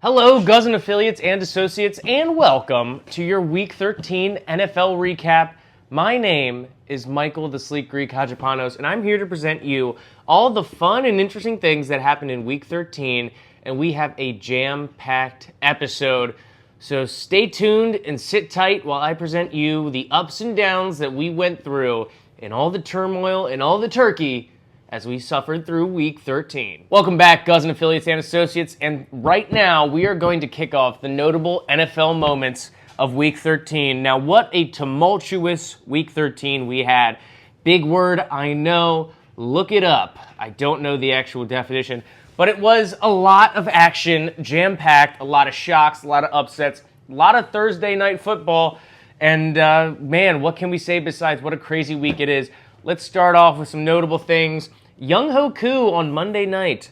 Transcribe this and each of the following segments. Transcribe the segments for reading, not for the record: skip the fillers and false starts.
Hello, Guzzin affiliates and associates, and welcome to your Week 13 NFL recap. My name is Michael the Sleek Greek Hajapanos, and I'm here to present you all the fun and interesting things that happened in Week 13, and we have a jam-packed episode. So stay tuned and sit tight while I present you the ups and downs that we went through and all the turmoil and all the turkey as we suffered through Week 13. Welcome back, Guzzin affiliates and associates, and right now we are going to kick off the notable NFL moments of Week 13. Now, what a tumultuous Week 13 we had. Big word, I know. Look it up. I don't know the actual definition, but it was a lot of action, jam-packed, a lot of shocks, a lot of upsets, a lot of Thursday night football, and man, what can we say besides what a crazy week it is? Let's start off with some notable things. Young Ho Koo on Monday night.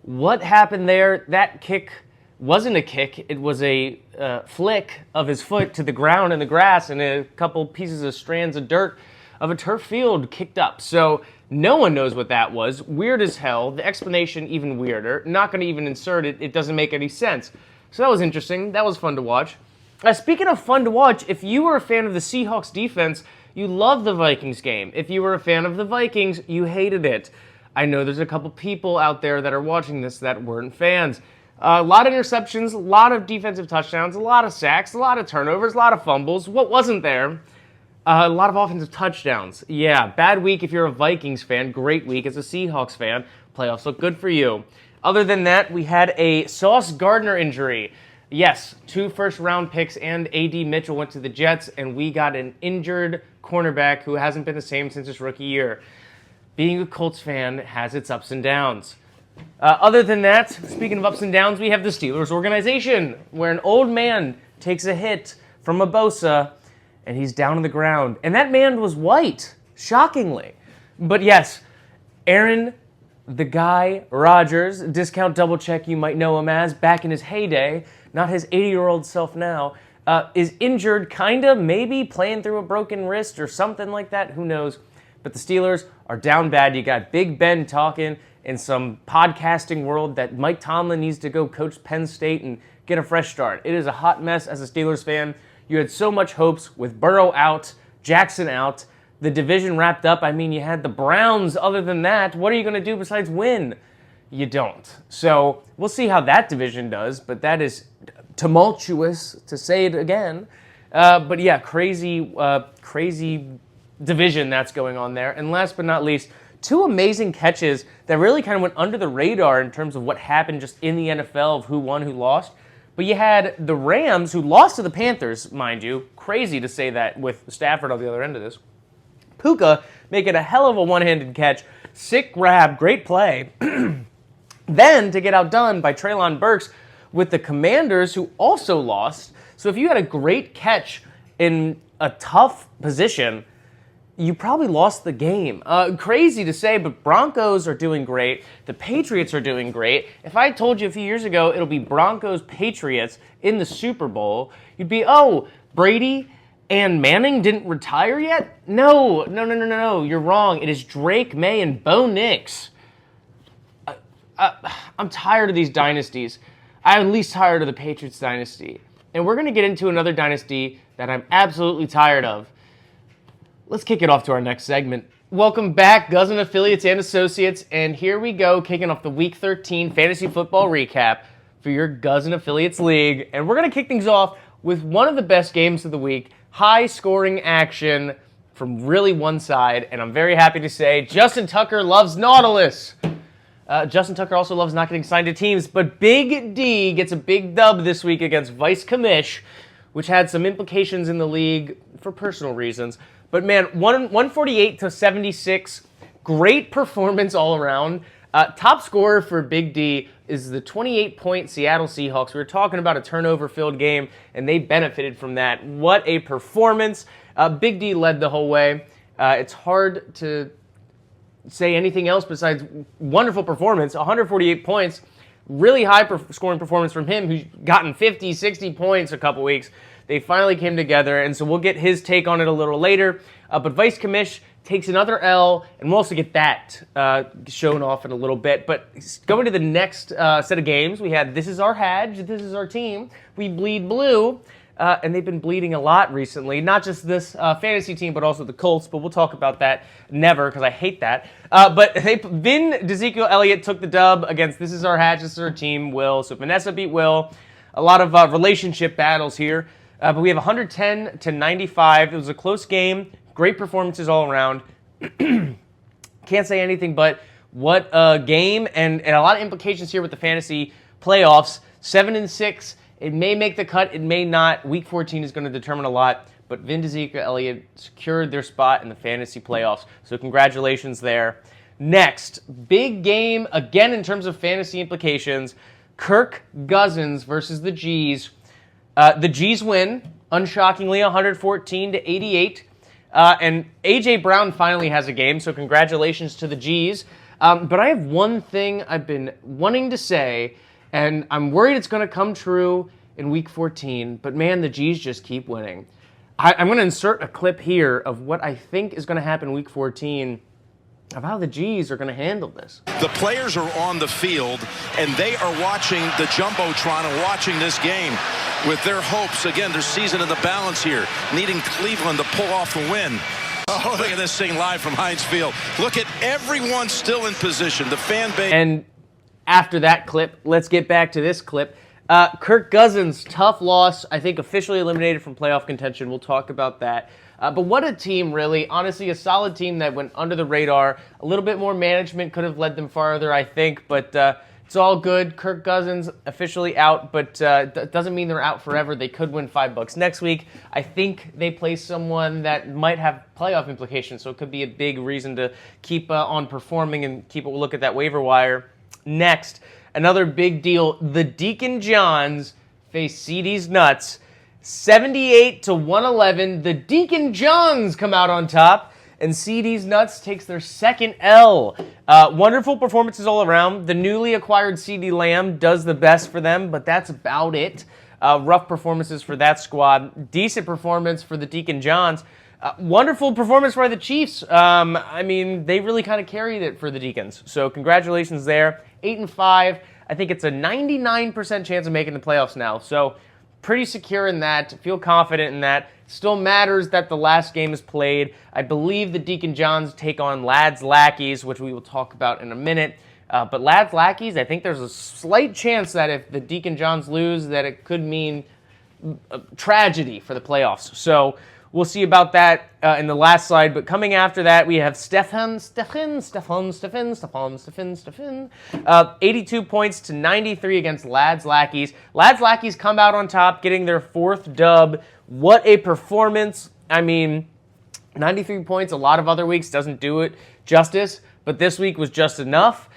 What happened there? That kick wasn't a kick. It was a flick of his foot to the ground in the grass, and a couple pieces of strands of dirt of a turf field kicked up. So no one knows what that was. Weird as hell. The explanation even weirder. Not going to even insert it. It doesn't make any sense. So that was interesting. That was fun to watch. Speaking of fun to watch, if you were a fan of the Seahawks defense, you loved the Vikings game. If you were a fan of the Vikings, you hated it. I know there's a couple people out there that are watching this that weren't fans. A lot of interceptions, a lot of defensive touchdowns, a lot of sacks, a lot of turnovers, a lot of fumbles. What wasn't there? A lot of offensive touchdowns. Yeah, bad week if you're a Vikings fan. Great week as a Seahawks fan. Playoffs look good for you. Other than that, we had a Sauce Gardner injury. Yes, 2 first-round picks and A.D. Mitchell went to the Jets, and we got an injured cornerback who hasn't been the same since his rookie year. Being a Colts fan has its ups and downs. Other than that, speaking of ups and downs, we have the Steelers organization, where an old man takes a hit from a Bosa, and he's down on the ground. And that man was white, shockingly. But yes, Aaron, the guy, Rodgers, discount double check you might know him as, back in his heyday, not his 80-year-old self now, is injured, kinda, maybe playing through a broken wrist or something like that, who knows. But the Steelers are down bad. You got Big Ben talking in some podcasting world that Mike Tomlin needs to go coach Penn State and get a fresh start. It is a hot mess as a Steelers fan. You had so much hopes with Burrow out, Jackson out, the division wrapped up. I mean, you had the Browns. Other than that, what are you going to do besides win? You don't. So we'll see how that division does, but that is tumultuous, to say it again. But yeah, crazy division that's going on there. And last but not least, 2 amazing catches that really kind of went under the radar in terms of what happened just in the NFL of who won, who lost. But you had the Rams, who lost to the Panthers, mind you. Crazy to say that with Stafford on the other end of this. Puka making a hell of a one-handed catch. Sick grab, great play. Then to get outdone by Treylon Burks with the Commanders, who also lost. So if you had a great catch in a tough position, you probably lost the game. Crazy to say, but Broncos are doing great. The Patriots are doing great. If I told you a few years ago it'll be Broncos-Patriots in the Super Bowl, you'd be, oh, Brady and Manning didn't retire yet? No, you're wrong. It is Drake May and Bo Nix. I'm tired of these dynasties. I'm at least tired of the Patriots dynasty. And we're going to get into another dynasty that I'm absolutely tired of. Let's kick it off to our next segment. Welcome back, Guzzin affiliates and associates, and here we go, kicking off the Week 13 Fantasy Football Recap for your Guzzin Affiliates League. And we're going to kick things off with one of the best games of the week, high-scoring action from really one side, and I'm very happy to say Justin Tucker loves Nautilus. Justin Tucker also loves not getting signed to teams, but Big D gets a big dub this week against Vice Commish, which had some implications in the league for personal reasons. But man, 148-76, great performance all around. Top scorer for Big D is the 28-point Seattle Seahawks. We were talking about a turnover-filled game, and they benefited from that. What a performance. Big D led the whole way. It's hard to say anything else besides wonderful performance. 148 points, really high scoring performance from him, who's gotten 50, 60 points a couple weeks. They finally came together, and so we'll get his take on it a little later. But Vice Commish takes another L, and we'll also get that shown off in a little bit. But going to the next set of games, we had This Is Our Hadge, This Is Our Team, We Bleed Blue, and they've been bleeding a lot recently. Not just this fantasy team, but also the Colts, but we'll talk about that never, because I hate that. But Vin DeZekiel Elliott took the dub against This Is Our Hadge, This Is Our Team, Will. So Vanessa beat Will. A lot of relationship battles here. But we have 110 to 95. It was a close game. Great performances all around. Can't say anything but what a game, and a lot of implications here with the fantasy playoffs. 7-6. It may make the cut. It may not. Week 14 is going to determine a lot. But Vin DeZekiel Elliott secured their spot in the fantasy playoffs. So congratulations there. Next, big game again in terms of fantasy implications. Kirk Guzzins versus the G's. The G's win, unshockingly, 114 to 88. And A.J. Brown finally has a game, so congratulations to the G's. But I have one thing I've been wanting to say, and I'm worried it's going to come true in Week 14. But man, the G's just keep winning. I'm going to insert a clip here of what I think is going to happen in Week 14 of how the G's are going to handle this. The players are on the field, and they are watching the Jumbotron and watching this game with their hopes. Again, their season in the balance here, needing Cleveland to pull off a win. Oh, look at this thing live from Heinz Field. Look at everyone still in position. The fan base. And after that clip, let's get back to this clip. Kirk Guzzins, tough loss. I think officially eliminated from playoff contention. We'll talk about that. But what a team, really. Honestly, a solid team that went under the radar. A little bit more management could have led them farther, I think. But it's all good. Kirk Guzzins officially out, but doesn't mean they're out forever. They could win $5 next week. I think they play someone that might have playoff implications, so it could be a big reason to keep on performing and keep a look at that waiver wire. Next, another big deal. The Deacon Johns face CD's Nuts. 78 to 111. The Deacon Johns come out on top, and CD's Nuts takes their second L. Wonderful performances all around. The newly acquired CD Lamb does the best for them, but that's about it. Rough performances for that squad. Decent performance for the Deacon Johns. Wonderful performance by the Chiefs. I mean, they really kind of carried it for the Deacons. So congratulations there. 8-5. I think it's a 99% chance of making the playoffs now. So pretty secure in that. Feel confident in that. Still matters that the last game is played. I believe the Deacon Johns take on Lads Lackeys, which we will talk about in a minute. But Lads Lackeys, I think there's a slight chance that if the Deacon Johns lose, that it could mean tragedy for the playoffs. So we'll see about that in the last slide. But coming after that, we have Stefan. 82 points to 93 against Lads Lackeys. Lads Lackeys come out on top, getting their fourth dub. What a performance. I mean, 93 points, a lot of other weeks doesn't do it justice, but this week was just enough.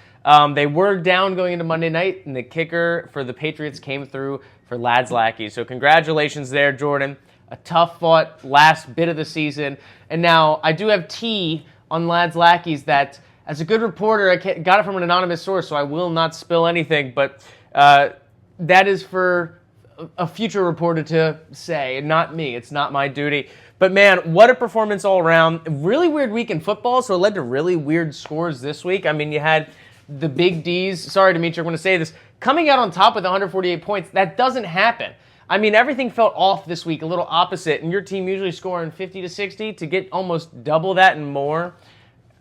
They were down going into Monday night, and the kicker for the Patriots came through for Lads Lackeys. So congratulations there, Jordan. A tough-fought last bit of the season. And now I do have tea on Lads Lackeys that, as a good reporter, I got it from an anonymous source, so I will not spill anything. But that is for a future reporter to say, and not me. It's not my duty. But, man, what a performance all around. Really weird week in football, so it led to really weird scores this week. I mean, you had the big D's. Sorry, Dimitri, I'm going to say this. Coming out on top with 148 points, that doesn't happen. I mean, everything felt off this week, a little opposite, and your team usually scoring 50 to 60 to get almost double that and more.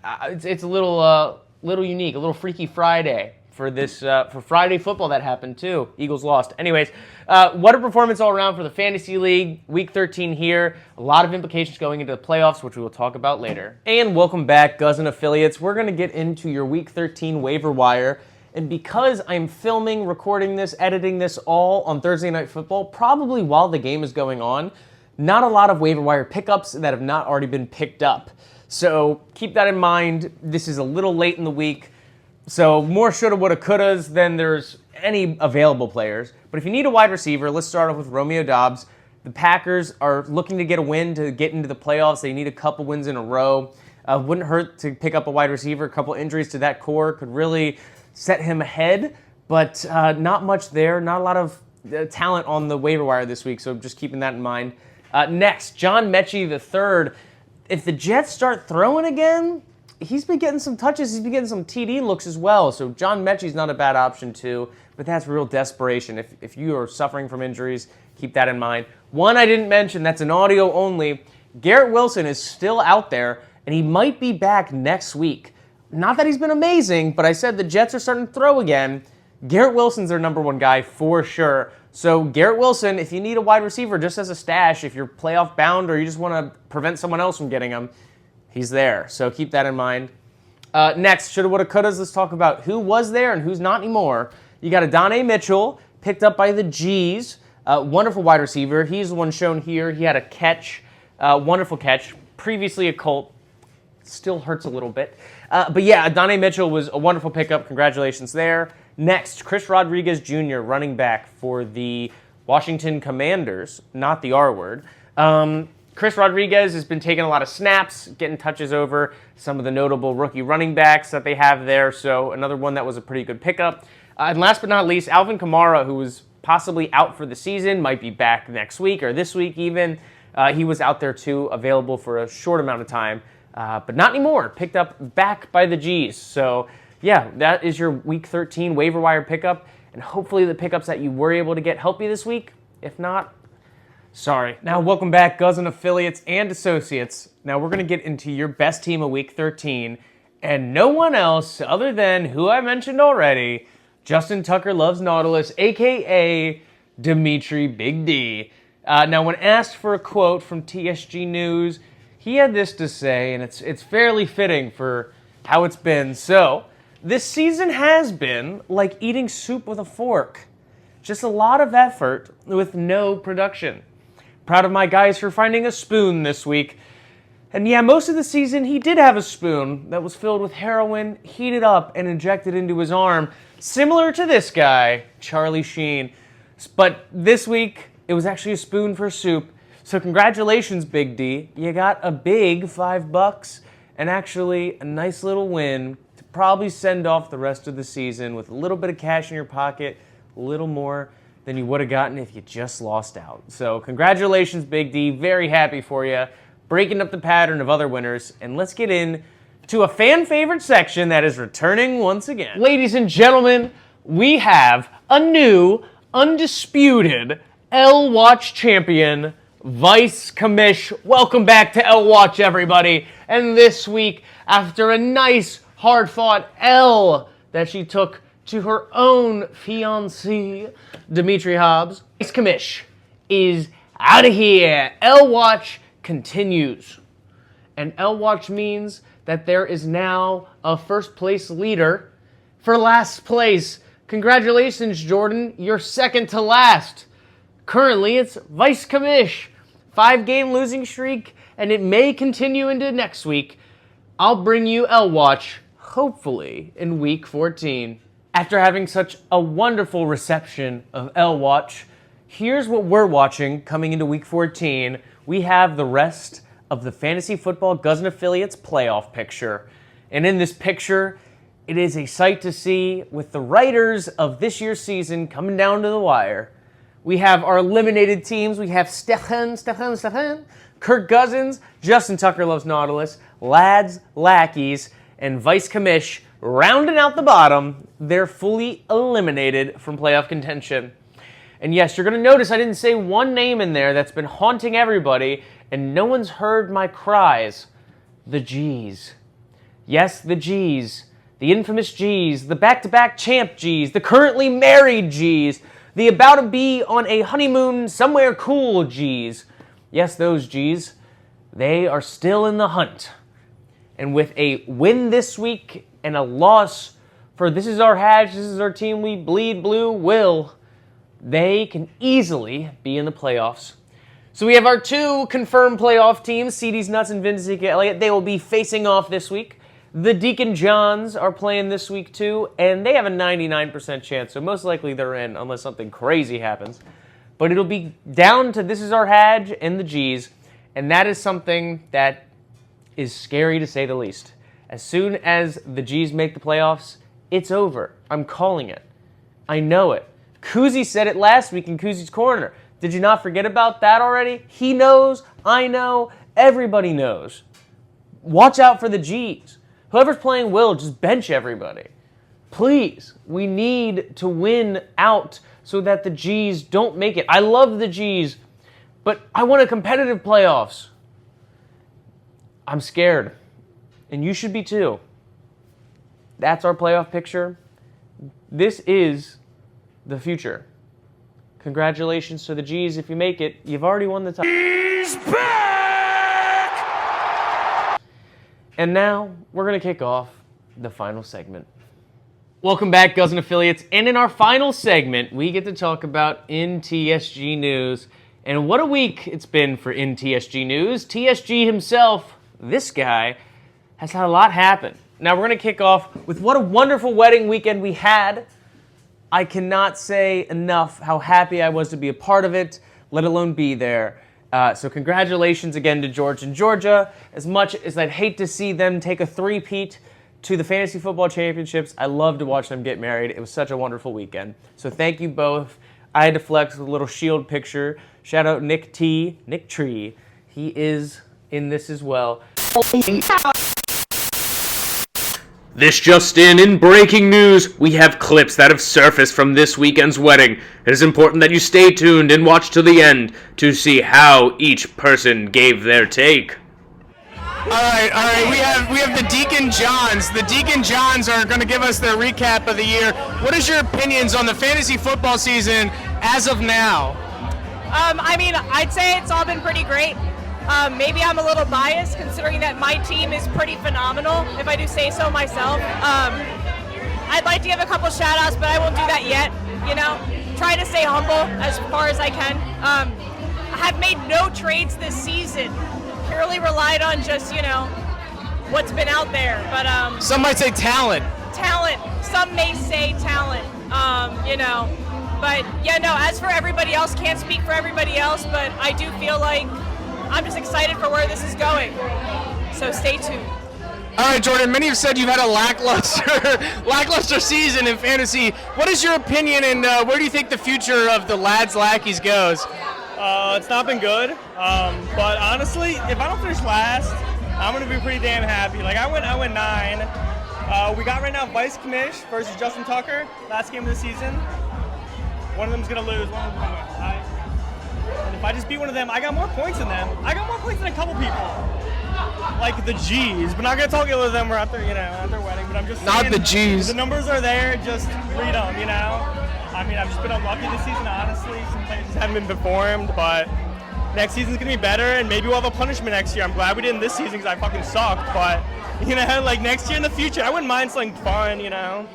It's a little unique, a little Freaky Friday for this for Friday football that happened too. Eagles lost. Anyways, what a performance all around for the Fantasy League. Week 13 here. A lot of implications going into the playoffs, which we will talk about later. And welcome back, Guzzin affiliates. We're going to get into your Week 13 waiver wire. And because I'm filming, recording this, editing this all on Thursday Night Football, probably while the game is going on, not a lot of waiver wire pickups that have not already been picked up. So keep that in mind. This is a little late in the week. So more shoulda, woulda, couldas than there's any available players. But if you need a wide receiver, let's start off with Romeo Doubs. The Packers are looking to get a win to get into the playoffs. They need a couple wins in a row. Wouldn't hurt to pick up a wide receiver. A couple injuries to that core could really set him ahead, but not much there. Not a lot of talent on the waiver wire this week, so just keeping that in mind. Next, John Mechie III. if the Jets start throwing again, he's been getting some touches. He's been getting some TD looks as well. So John Mechie's not a bad option too, but that's real desperation. If you are suffering from injuries, keep that in mind. One I didn't mention, that's an audio only. Garrett Wilson is still out there, and he might be back next week. Not that he's been amazing, but I said the Jets are starting to throw again. Garrett Wilson's their number one guy for sure. So Garrett Wilson, if you need a wide receiver just as a stash, if you're playoff bound or you just want to prevent someone else from getting him, he's there. So keep that in mind. Next, shoulda, woulda, couldas. Let's talk about who was there and who's not anymore. You got Adonai Mitchell, picked up by the G's. Wonderful wide receiver. He's the one shown here. He had a catch, wonderful catch. Previously a Colt. Still hurts a little bit. But yeah, Adonai Mitchell was a wonderful pickup. Congratulations there. Next, Chris Rodriguez Jr., running back for the Washington Commanders, not the R word. Chris Rodriguez has been taking a lot of snaps, getting touches over some of the notable rookie running backs that they have there, so another one that was a pretty good pickup. And last but not least, Alvin Kamara, who was possibly out for the season, might be back next week or this week even. He was out there too, available for a short amount of time, but not anymore. Picked up back by the G's. So yeah, that is your Week 13 waiver wire pickup, and hopefully the pickups that you were able to get help you this week. If not, sorry. Now, welcome back, Guzzin affiliates and associates. Now, we're going to get into your best team of Week 13, and no one else other than who I mentioned already, Justin Tucker Loves Nautilus, a.k.a. Dimitri Big D. Now, when asked for a quote from TSG News, he had this to say, and it's fairly fitting for how it's been. So, this season has been like eating soup with a fork. Just a lot of effort with no production. Proud of my guys for finding a spoon this week. And yeah, most of the season he did have a spoon that was filled with heroin, heated up, and injected into his arm, similar to this guy, Charlie Sheen. But this week, it was actually a spoon for soup. So congratulations, Big D. You got a big $5 and actually a nice little win to probably send off the rest of the season with a little bit of cash in your pocket, a little more than you would have gotten if you just lost out. So congratulations, Big D. Very happy for you. Breaking up the pattern of other winners. And let's get in to a fan favorite section that is returning once again. Ladies and gentlemen, we have a new, undisputed L Watch champion, Vice Commish. Welcome back to L Watch, everybody. And this week, after a nice, hard-fought L that she took to her own fiancé, Dimitri Hobbs, Vice Commish is out of here. L Watch continues. And L Watch means that there is now a first place leader for last place. Congratulations, Jordan. You're second to last. Currently, it's Vice Commish. 5-game losing streak, and it may continue into next week. I'll bring you L Watch, hopefully, in Week 14. After having such a wonderful reception of L Watch, here's what we're watching coming into Week 14. We have the rest of the Fantasy Football Guzzin Affiliates playoff picture. And in this picture, it is a sight to see with the writers of this year's season coming down to the wire. We have our eliminated teams. We have Stefan, Kirk Guzzins, Justin Tucker Loves Nautilus, Lads, Lackeys, and Vice Commish rounding out the bottom. They're fully eliminated from playoff contention. And yes, you're going to notice I didn't say one name in there that's been haunting everybody, and no one's heard my cries. The G's. Yes, the G's. The infamous G's. The back-to-back champ G's. The currently married G's. The about to be on a honeymoon somewhere cool G's. Yes, those G's. They are still in the hunt. And with a win this week and a loss for This Is Our Hatch, This Is Our Team, We Bleed Blue, Will, they can easily be in the playoffs. So we have our two confirmed playoff teams, CD's Nuts and Vince Elliott. They will be facing off this week. The Deacon Johns are playing this week too, and they have a 99% chance, so most likely they're in unless something crazy happens. But it'll be down to This Is Our Hadge and the G's, and that is something that is scary to say the least. As soon as the G's make the playoffs, it's over. I'm calling it. I know it. Kuzi said it last week in Kuzi's Corner. Did you not forget about that already? He knows, I know, everybody knows. watch out for the G's. Whoever's playing Will, just bench everybody. Please, we need to win out so that the G's don't make it. I love the G's, but I want a competitive playoffs. I'm scared, and you should be too. That's our playoff picture. This is the future. Congratulations to the G's. If you make it, you've already won the title. He's back! And now, we're going to kick off the final segment. Welcome back, Guzzin affiliates. And in our final segment, we get to talk about NTSG news. And what a week it's been for NTSG news. TSG himself, this guy, has had a lot happen. Now, we're going to kick off with what a wonderful wedding weekend we had. I cannot say enough how happy I was to be a part of it, let alone be there. So congratulations again to George and Georgia. As much as I'd hate to see them take a three-peat to the Fantasy Football Championships, I love to watch them get married. It was such a wonderful weekend. So thank you both. I had to flex with a little shield picture. Shout out Nick Tree. He is in this as well. This just in breaking news, we have clips that have surfaced from this weekend's wedding. It is important that you stay tuned and watch till the end to see how each person gave their take. All right. We have the Deacon Johns. The Deacon Johns are going to give us their recap of the year. What is your opinions on the fantasy football season as of now? I'd say it's all been pretty great. Maybe I'm a little biased considering that my team is pretty phenomenal, if I do say so myself. I'd like to give a couple shout outs, but I won't do that yet. Try to stay humble as far as I can. I have made no trades this season. Purely relied on just, what's been out there. But some might say talent. Talent. Some may say talent. But as for everybody else, can't speak for everybody else, but I do feel like I'm just excited for where this is going. So stay tuned. All right, Jordan, many have said you've had a lackluster season in fantasy. What is your opinion, and where do you think the future of the Lads Lackeys goes? It's not been good, but honestly, if I don't finish last, I'm going to be pretty damn happy. Like, I went 9. We got right now Vice Commish versus Justin Tucker, last game of the season. One of them's going to lose, one of them's going to win. And if I just beat one of them, I got more points than them. I got more points than a couple people. Like the G's, but not going to tell ill of them. We're out there, at their wedding, but I'm just saying, not the G's. The numbers are there, just read them, I've just been unlucky this season, honestly. Some players just haven't been performed, but next season's going to be better, and maybe we'll have a punishment next year. I'm glad we didn't this season because I fucking sucked, but, next year in the future, I wouldn't mind something fun, All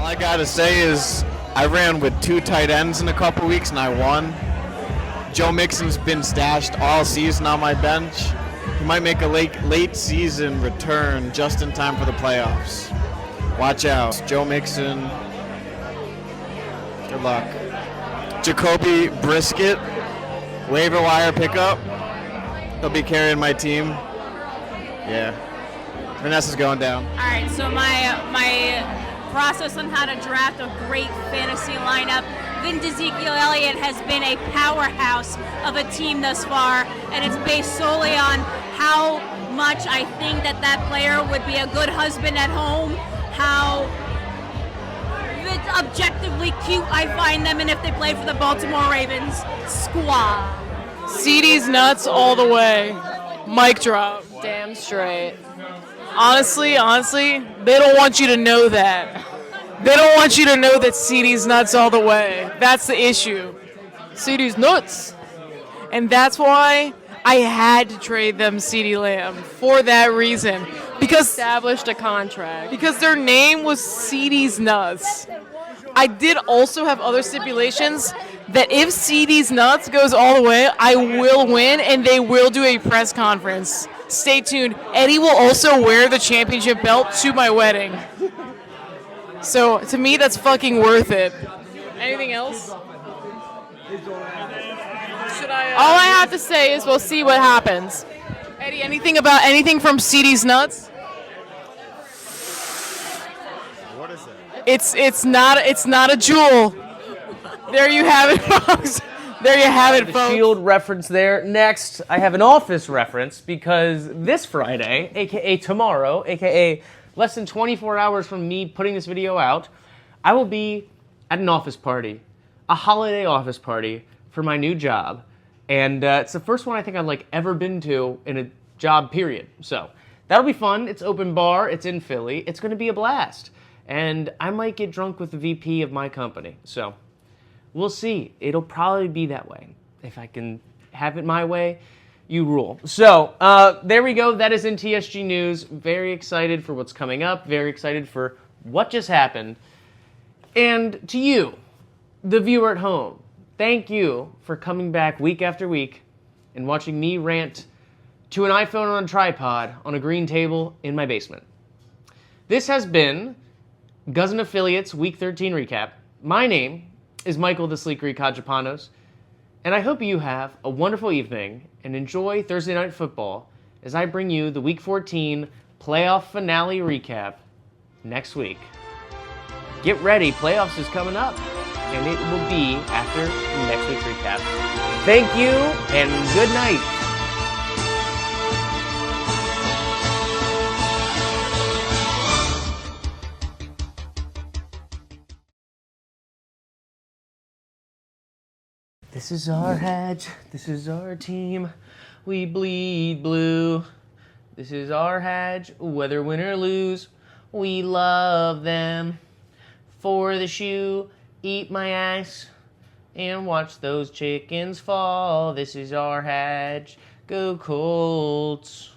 I got to say is I ran with 2 tight ends in a couple weeks, and I won. Joe Mixon's been stashed all season on my bench. He might make a late season return just in time for the playoffs. Watch out. Joe Mixon. Good luck. Jacoby Brisket, waiver wire pickup. He'll be carrying my team. Yeah. Vanessa's going down. All right, so my process on how to draft a great fantasy lineup. Vin Ezekiel Elliott has been a powerhouse of a team thus far, and it's based solely on how much I think that player would be a good husband at home, how objectively cute I find them, and if they play for the Baltimore Ravens squad. CD's nuts all the way. Mic drop. Damn straight. Honestly, they don't want you to know that. They don't want you to know that CD's nuts all the way. That's the issue. CD's nuts. And that's why I had to trade them CD Lamb for that reason. Because Established a contract. Because their name was CD's nuts. I did also have other stipulations that if CD's nuts goes all the way, I will win and they will do a press conference. Stay tuned. Eddie will also wear the championship belt to my wedding. So, to me, that's fucking worth it. Anything else? All I have to say is we'll see what happens. Eddie, anything from CD's nuts? What is that? It's not a jewel. There you have it, folks. There you have it, The folks. Shield reference there. Next, I have an Office reference because this Friday, aka tomorrow, aka less than 24 hours from me putting this video out, I will be at an office party, a holiday office party for my new job. And it's the first one I think I've ever been to in a job period. So that'll be fun. It's open bar. It's in Philly. It's going to be a blast. And I might get drunk with the VP of my company. So we'll see. It'll probably be that way. If I can have it my way, you rule. So there we go. That is in TSG News. Very excited for what's coming up. Very excited for what just happened. And to you, the viewer at home, thank you for coming back week after week and watching me rant to an iPhone on a tripod on a green table in my basement. This has been Guzzin Affiliates Week 13 Recap. My name is Michael the Sleek Greek Hadjipanos, and I hope you have a wonderful evening and enjoy Thursday Night Football as I bring you the Week 14 playoff finale recap next week. Get ready, playoffs is coming up, and it will be after next week's recap. Thank you, and good night. This is our hedge, this is our team, we bleed blue. This is our hedge, whether win or lose, we love them. For the shoe, eat my ass, and watch those chickens fall. This is our hedge, go Colts.